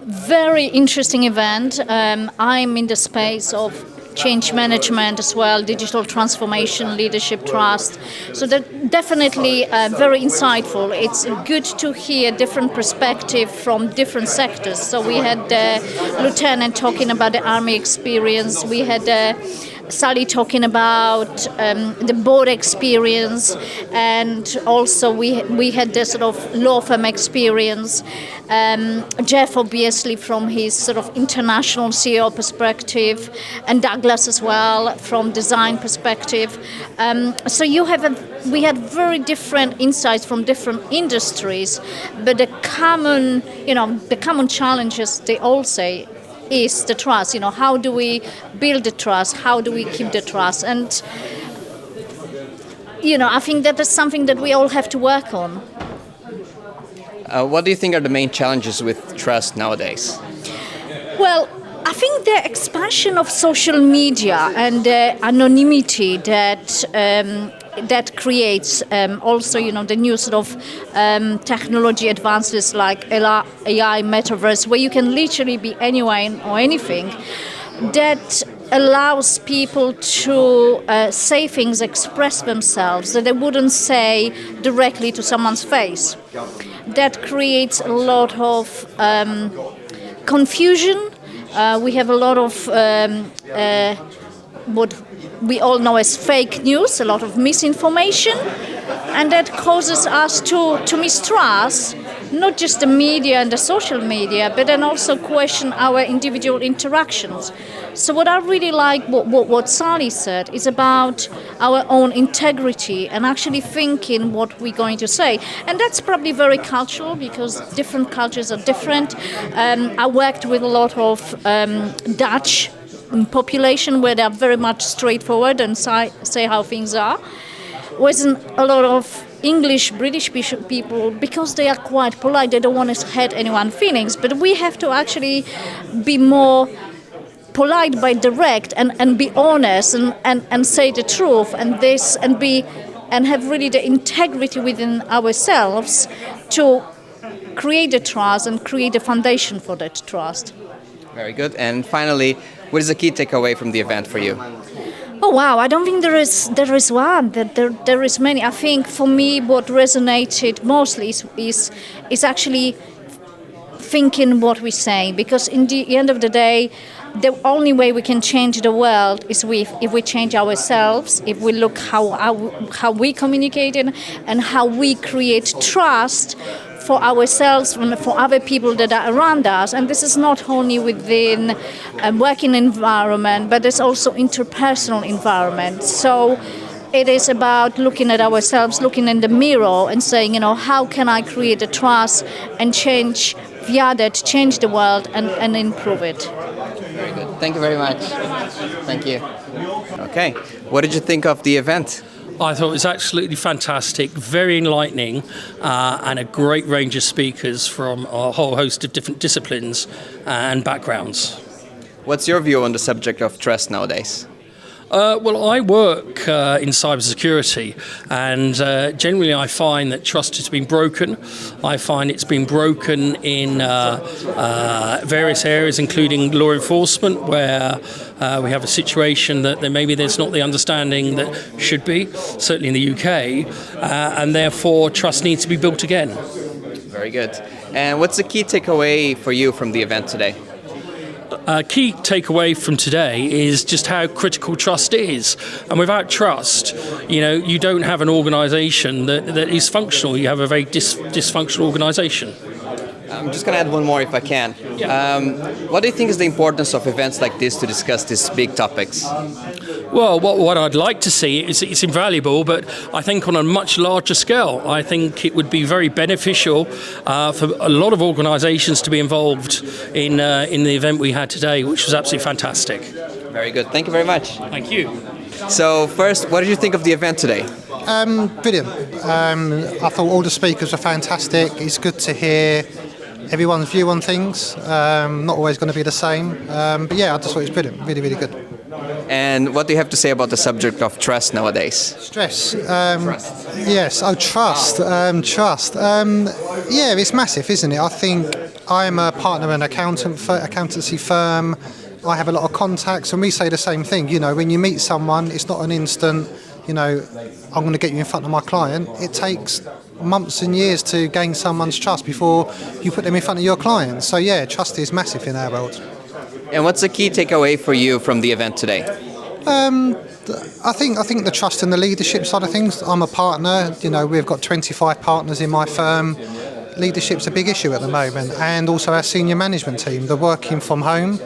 Very interesting event. I'm in the space of change management as well, digital transformation, leadership trust. So that definitely very insightful. It's good to hear different perspective from different sectors. So we had the lieutenant talking about the army experience. We had Sally talking about the board experience, and also we had the sort of law firm experience. Jeff, obviously, from his sort of international CEO perspective, and Douglas as well from design perspective. So we had very different insights from different industries, but the common challenges they all say is the trust. How do we build the trust? How do we keep the trust? And I think that is something that we all have to work on. What do you think are the main challenges with trust nowadays? Well, I think the expansion of social media and the anonymity that creates also, the new sort of technology advances like AI, metaverse, where you can literally be anywhere or anything, that allows people to say things, express themselves that they wouldn't say directly to someone's face. That creates a lot of confusion. We have a lot of what we all know as fake news, a lot of misinformation, and that causes us to mistrust not just the media and the social media, but then also question our individual interactions. So what I really like, what Sally said, is about our own integrity and actually thinking what we're going to say. And that's probably very cultural because different cultures are different. I worked with a lot of Dutch population where they're very much straightforward and say how things are. Wasn't a lot of English, British people, because they are quite polite, they don't want to hurt anyone's feelings, but we have to actually be more polite but direct and be honest and say the truth and have really the integrity within ourselves to create the trust and create a foundation for that trust. Very good. And finally, what is the key takeaway from the event for you? Oh wow! I don't think there is one. There is many. I think for me, what resonated mostly is actually thinking what we say. Because in the end of the day, the only way we can change the world is if we change ourselves. If we look how we communicate and how we create trust for ourselves and for other people that are around us. And this is not only within a working environment, but it's also interpersonal environment. So it is about looking at ourselves, looking in the mirror and saying, how can I create a trust and change change the world and improve it. Very good. Thank you very much. Thank you. Okay. What did you think of the event? I thought it was absolutely fantastic, very enlightening, and a great range of speakers from a whole host of different disciplines and backgrounds. What's your view on the subject of trust nowadays? Well, I work in cybersecurity, and generally I find that trust has been broken. I find it's been broken in various areas, including law enforcement, where we have a situation that maybe there's not the understanding that should be, certainly in the UK, and therefore trust needs to be built again. Very good. And what's the key takeaway for you from the event today? Key takeaway from today is just how critical trust is. And without trust, you don't have an organisation that is functional. You have a very dysfunctional organisation. I'm just going to add one more if I can. Yeah. What do you think is the importance of events like this to discuss these big topics? Well, what I'd like to see is it's invaluable, but I think on a much larger scale. I think it would be very beneficial for a lot of organisations to be involved in the event we had today, which was absolutely fantastic. Very good. Thank you very much. Thank you. So first, what did you think of the event today? Brilliant. I thought all the speakers were fantastic. It's good to hear everyone's view on things. Not always going to be the same. But yeah, I just thought it was brilliant. Really, really good. And what do you have to say about the subject of trust nowadays? Stress. Trust. Yes. Oh, trust. Trust. Yeah, it's massive, isn't it? I think I'm a partner in an accountancy firm. I have a lot of contacts, and we say the same thing. You know, when you meet someone, it's not an instant, you know, I'm going to get you in front of my client. It takes months and years to gain someone's trust before you put them in front of your client. So yeah, trust is massive in our world. And what's the key takeaway for you from the event today? I think the trust and the leadership side of things. I'm a partner. You know, we've got 25 partners in my firm. Leadership's a big issue at the moment, and also our senior management team. The working from home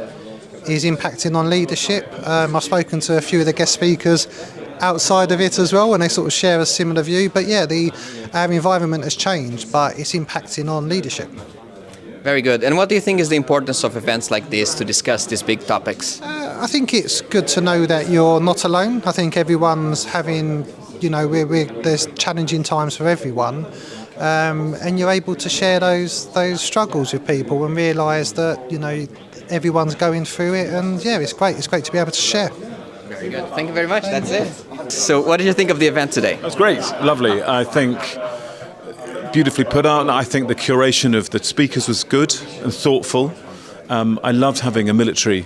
is impacting on leadership. I've spoken to a few of the guest speakers outside of it as well, and they sort of share a similar view. But yeah, our environment has changed, but it's impacting on leadership. Very good. And what do you think is the importance of events like this to discuss these big topics? I think it's good to know that you're not alone. I think everyone's having, you know, there's challenging times for everyone. And you're able to share those struggles with people and realise that, you know, everyone's going through it, and yeah, it's great to be able to share. Very good. Thank you very much. That's it. So what did you think of the event today? That's great. Lovely. I think beautifully put out. I think the curation of the speakers was good and thoughtful. I loved having a military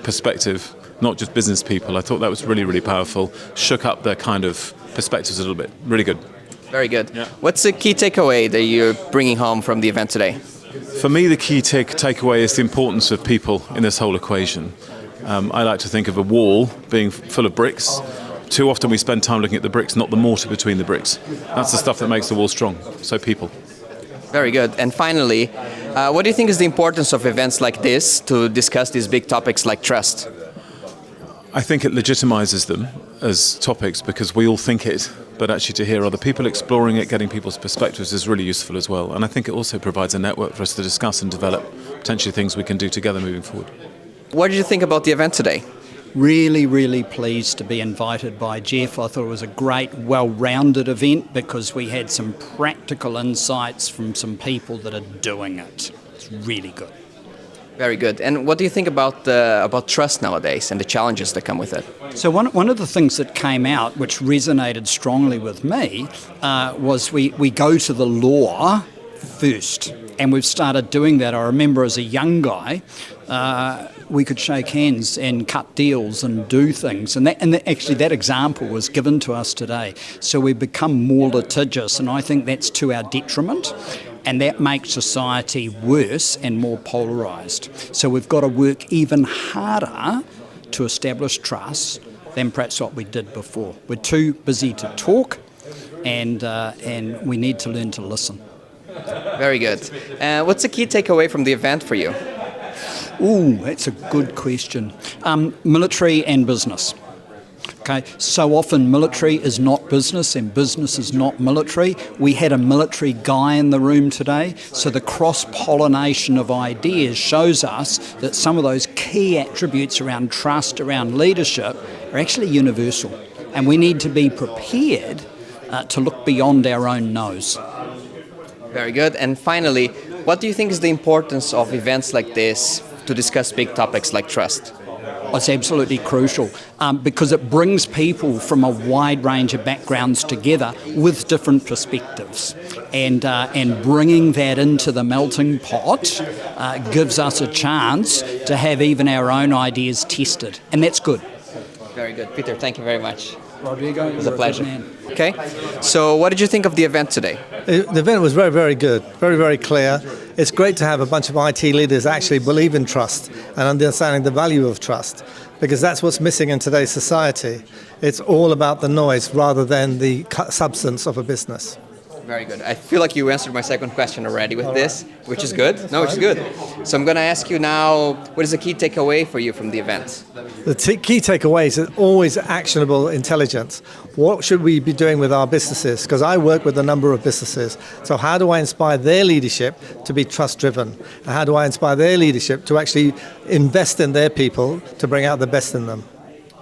perspective, not just business people. I thought that was really, really powerful. Shook up their kind of perspectives a little bit. Really good. Very good. Yeah. What's the key takeaway that you're bringing home from the event today? For me, the key takeaway is the importance of people in this whole equation. I like to think of a wall being full of bricks. Too often we spend time looking at the bricks, not the mortar between the bricks. That's the stuff that makes the wall strong. So people. Very good. And finally, what do you think is the importance of events like this to discuss these big topics like trust? I think it legitimizes them as topics because we all think it, but actually to hear other people exploring it, getting people's perspectives is really useful as well. And I think it also provides a network for us to discuss and develop potentially things we can do together moving forward. What did you think about the event today? Really, really pleased to be invited by Jeff. I thought it was a great, well-rounded event because we had some practical insights from some people that are doing it. It's really good. Very good. And what do you think about trust nowadays and the challenges that come with it? So one of the things that came out, which resonated strongly with me, was we go to the law first. And we've started doing that. I remember as a young guy, we could shake hands and cut deals and do things. And actually that example was given to us today. So we become more litigious, and I think that's to our detriment. And that makes society worse and more polarised. So we've got to work even harder to establish trust than perhaps what we did before. We're too busy to talk, and we need to learn to listen. Very good. What's the key takeaway from the event for you? Ooh, that's a good question. Military and business. Okay, so often military is not business and business is not military. We had a military guy in the room today, so the cross-pollination of ideas shows us that some of those key attributes around trust, around leadership, are actually universal. And we need to be prepared to look beyond our own nose. Very good. And finally, what do you think is the importance of events like this to discuss big topics like trust? It's absolutely crucial because it brings people from a wide range of backgrounds together with different perspectives, and bringing that into the melting pot gives us a chance to have even our own ideas tested, and that's good. Very good. Peter, thank you very much. Rodrigo, it was a pleasure. Okay, so what did you think of the event today? The event was very, very good, very, very clear. It's great to have a bunch of IT leaders actually believe in trust and understanding the value of trust, because that's what's missing in today's society. It's all about the noise rather than the substance of a business. Very good. I feel like you answered my second question already with this, which is good. Which is good. So I'm going to ask you now, what is the key takeaway for you from the event? The key takeaway is always actionable intelligence. What should we be doing with our businesses? Because I work with a number of businesses. So how do I inspire their leadership to be trust-driven? And how do I inspire their leadership to actually invest in their people to bring out the best in them?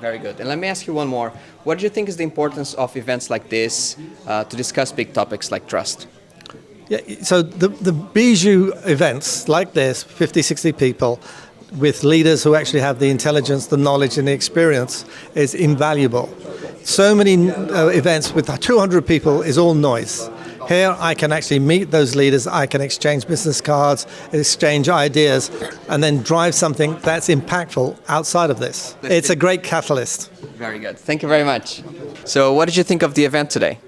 Very good. And let me ask you one more. What do you think is the importance of events like this to discuss big topics like trust? Yeah, so the bijou events like this, 50, 60 people, with leaders who actually have the intelligence, the knowledge and the experience is invaluable. So many events with 200 people is all noise. Here I can actually meet those leaders, I can exchange business cards, exchange ideas, and then drive something that's impactful outside of this. It's a great catalyst. Very good. Thank you very much. So what did you think of the event today?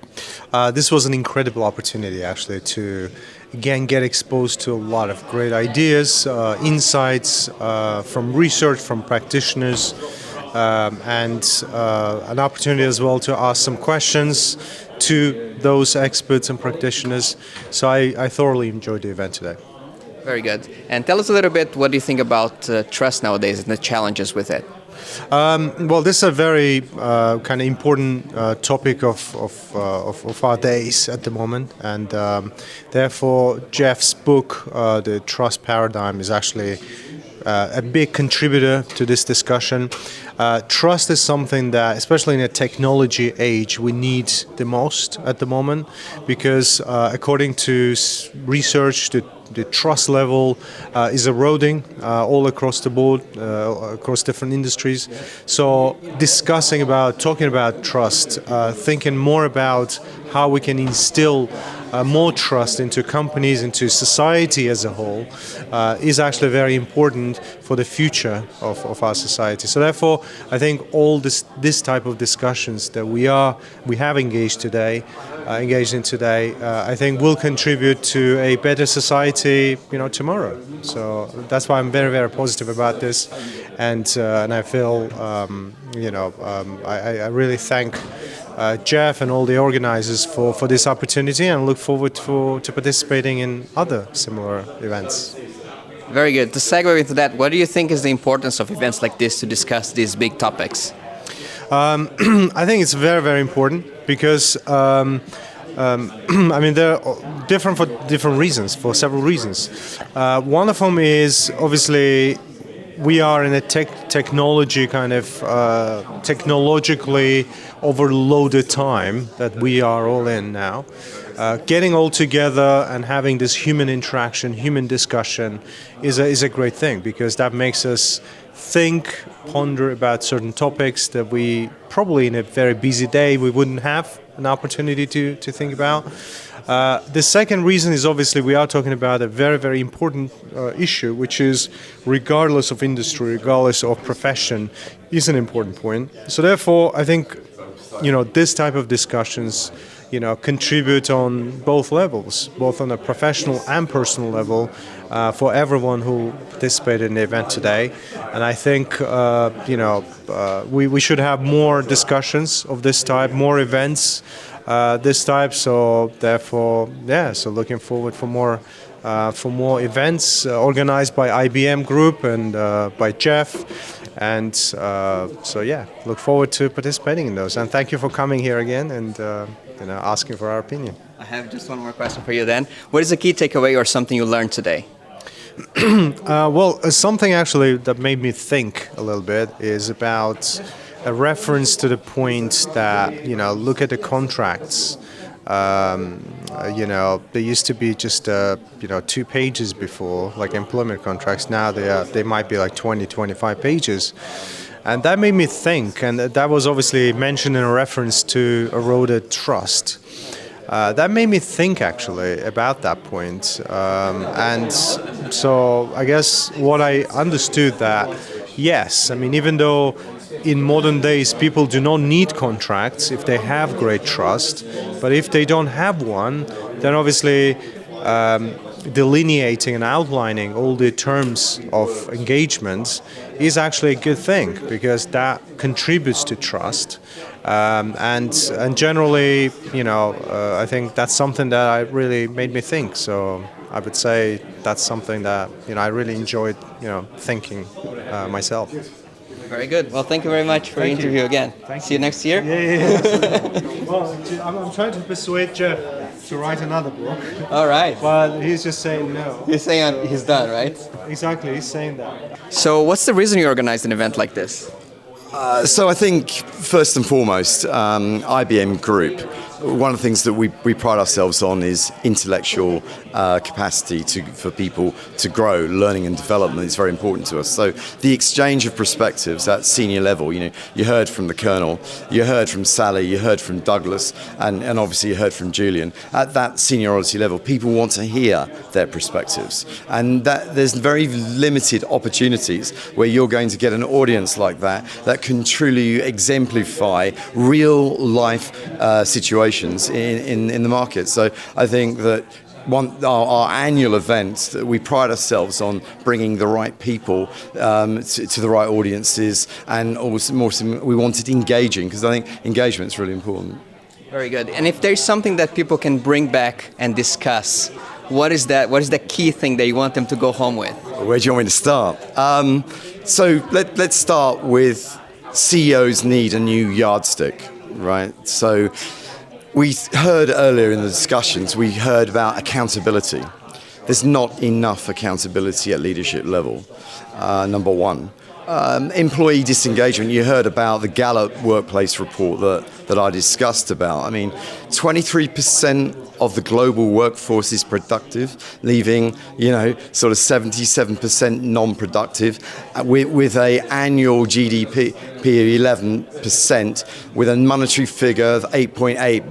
This was an incredible opportunity, actually, to again get exposed to a lot of great ideas, insights from research, from practitioners, and an opportunity as well to ask some questions to those experts and practitioners. So I thoroughly enjoyed the event today. Very good. And tell us a little bit, what do you think about trust nowadays and the challenges with it? Well, this is a very kind of important topic of our days at the moment, and therefore Jeff's book, The Trust Paradigm, is actually a big contributor to this discussion. Trust is something that, especially in a technology age, we need the most at the moment, because according to research, the trust level is eroding all across the board, across different industries. So talking about trust, thinking more about how we can instill more trust into companies, into society as a whole, is actually very important for the future of our society. So therefore, I think all this type of discussions that we have engaged in today, I think will contribute to a better society, tomorrow. So that's why I'm very, very positive about this, and I feel, I really thank Jeff and all the organizers for this opportunity, and look forward to participating in other similar events. Very good. To segue into that, what do you think is the importance of events like this to discuss these big topics? I think it's very, very important because they're different for different reasons, for several reasons. One of them is obviously we are in a technologically overloaded time that we are all in now. Getting all together and having this human interaction, human discussion is a great thing, because that makes us think, ponder about certain topics that we probably in a very busy day we wouldn't have an opportunity to think about. The second reason is obviously we are talking about a very, very important issue, which is regardless of industry, regardless of profession, is an important point. So therefore, I think, this type of discussions, contribute on both levels, both on a professional and personal level, for everyone who participated in the event today. And I think, we should have more discussions of this type, more events this type. So therefore, so looking forward for more events organized by IBM Group and by Jeff. And look forward to participating in those. And thank you for coming here again and asking for our opinion. I have just one more question for you then. What is a key takeaway or something you learned today? Something actually that made me think a little bit is about a reference to the point that, look at the contracts. They used to be just 2 pages before, like employment contracts. Now they might be like 20, 25 pages. And that made me think, and that was obviously mentioned in a reference to eroded trust. That made me think actually about that point. And so I guess what I understood that, yes, even though in modern days people do not need contracts if they have great trust, but if they don't have one, then obviously delineating and outlining all the terms of engagement is actually a good thing, because that contributes to trust. And generally, I think that's something that really made me think. So I would say that's something that I really enjoyed, thinking myself. Very good. Well, thank you very much for the interview again. See you next year. Yeah. Well, I'm trying to persuade Jeff to write another book. All right. But he's just saying no. He's saying he's done, right? Exactly, he's saying that. So what's the reason you organized an event like this? So I think, first and foremost, IBM Group one of the things that we pride ourselves on is intellectual capacity for people to grow. Learning and development is very important to us. So the exchange of perspectives at senior level, you heard from the Colonel, you heard from Sally, you heard from Douglas, and obviously you heard from Julian. At that seniority level, people want to hear their perspectives. And that there's very limited opportunities where you're going to get an audience like that can truly exemplify real life situations in the market. So I think that our annual event, we pride ourselves on bringing the right people to the right audiences, and also we want it engaging, because I think engagement is really important. Very good. And if there's something that people can bring back and discuss, what is that? What is the key thing that you want them to go home with? Where do you want me to start? So let's start with CEOs need a new yardstick, right? So we heard earlier in the discussions, we heard about accountability. There's not enough accountability at leadership level, number one. Employee disengagement, you heard about the Gallup workplace report that I discussed about. I mean, 23% of the global workforce is productive, leaving, sort of 77% non-productive, with a annual GDP of 11%, with a monetary figure of $8.8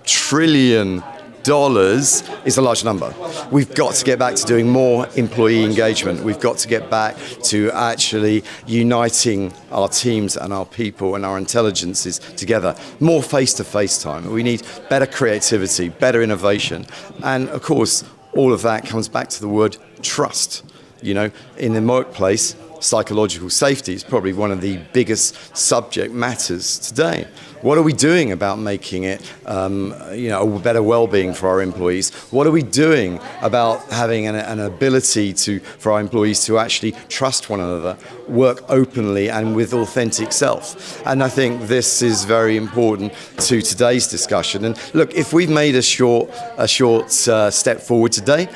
trillion is a large number. We've got to get back to doing more employee engagement. We've got to get back to actually uniting our teams and our people and our intelligences together. More face-to-face time. We need better creativity, better innovation. And of course, all of that comes back to the word trust. In the workplace, psychological safety is probably one of the biggest subject matters today. What are we doing about making it, a better well-being for our employees? What are we doing about having an ability for our employees to actually trust one another, work openly and with authentic self? And I think this is very important to today's discussion. And look, if we've made a short step forward today,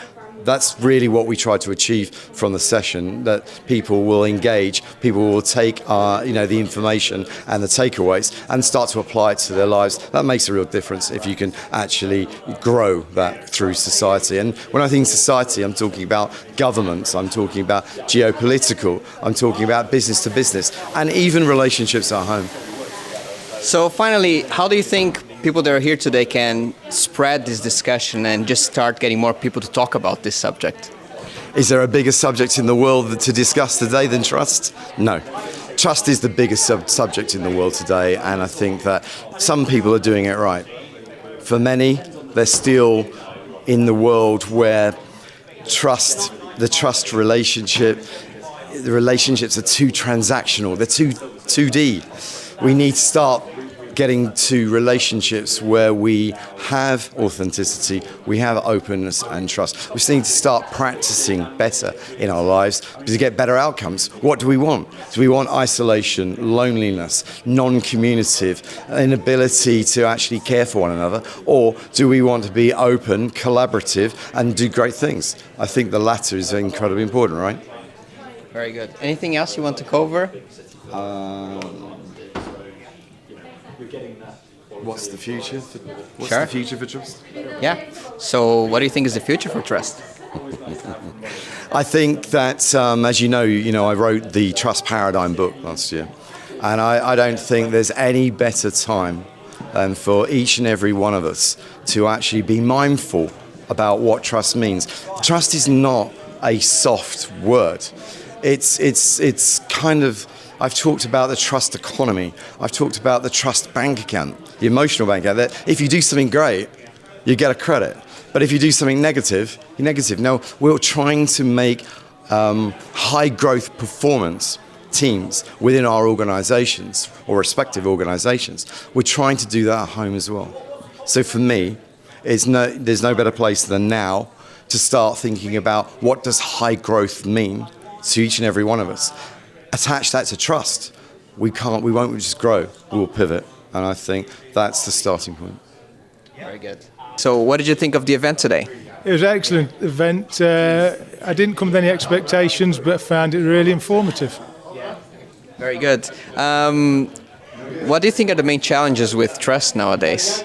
that's really what we try to achieve from the session, that people will engage, people will take the information and the takeaways and start to apply it to their lives. That makes a real difference if you can actually grow that through society. And when I think society, I'm talking about governments, I'm talking about geopolitical, I'm talking about business to business, and even relationships at home. So finally, how do you think people that are here today can spread this discussion and just start getting more people to talk about this subject? Is there a bigger subject in the world to discuss today than trust? No. Trust is the biggest subject in the world today, and I think that some people are doing it right. For many, they're still in the world where the trust relationship, the relationships are too transactional, they're too 2D. We need to start getting to relationships where we have authenticity, we have openness and trust. We just need to start practicing better in our lives to get better outcomes. What do we want? Do we want isolation, loneliness, non-communicative, inability to actually care for one another? Or do we want to be open, collaborative, and do great things? I think the latter is incredibly important, right? Very good. Anything else you want to cover? What's the future? What's Sure. the future for trust? Yeah. So what do you think is the future for trust? I think that, as you know, I wrote the Trust Paradigm book last year, and I don't think there's any better time than for each and every one of us to actually be mindful about what trust means. Trust is not a soft word. It's kind of, I've talked about the trust economy. I've talked about the trust bank account, the emotional bank account. That if you do something great, you get a credit. But if you do something negative, you're negative. No, we're trying to make high growth performance teams within our organizations or respective organizations. We're trying to do that at home as well. So for me, there's no better place than now to start thinking about what does high growth mean to each and every one of us. Attach that to trust. We won't just grow, we'll pivot. And I think that's the starting point. Very good. So what did you think of the event today? It was an excellent event. I didn't come with any expectations, but found it really informative. Very good. What do you think are the main challenges with trust nowadays?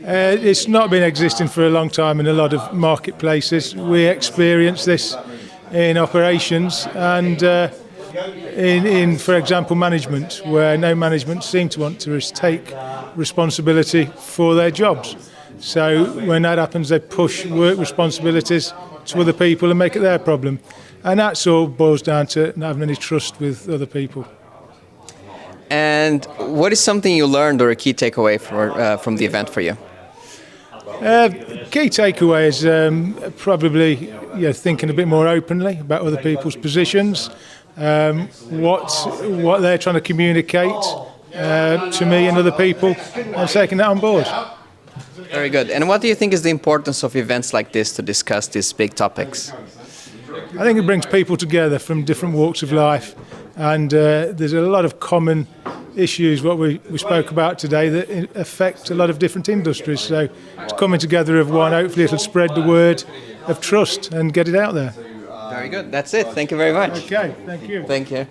It's not been existing for a long time in a lot of marketplaces. We experience this in operations and in, for example, management, where no management seem to want to take responsibility for their jobs. So when that happens, they push work responsibilities to other people and make it their problem. And that's all boils down to not having any trust with other people. And what is something you learned or a key takeaway from the event for you? Key takeaway is probably thinking a bit more openly about other people's positions, what they're trying to communicate to me and other people, and taking that on board. Very good. And what do you think is the importance of events like this to discuss these big topics? I think it brings people together from different walks of life, and there's a lot of common issues, what we spoke about today, that affect a lot of different industries. So it's coming together of one. Hopefully it'll spread the word of trust and get it out there. Very good. That's it. Thank you very much. Okay, thank you. Thank you.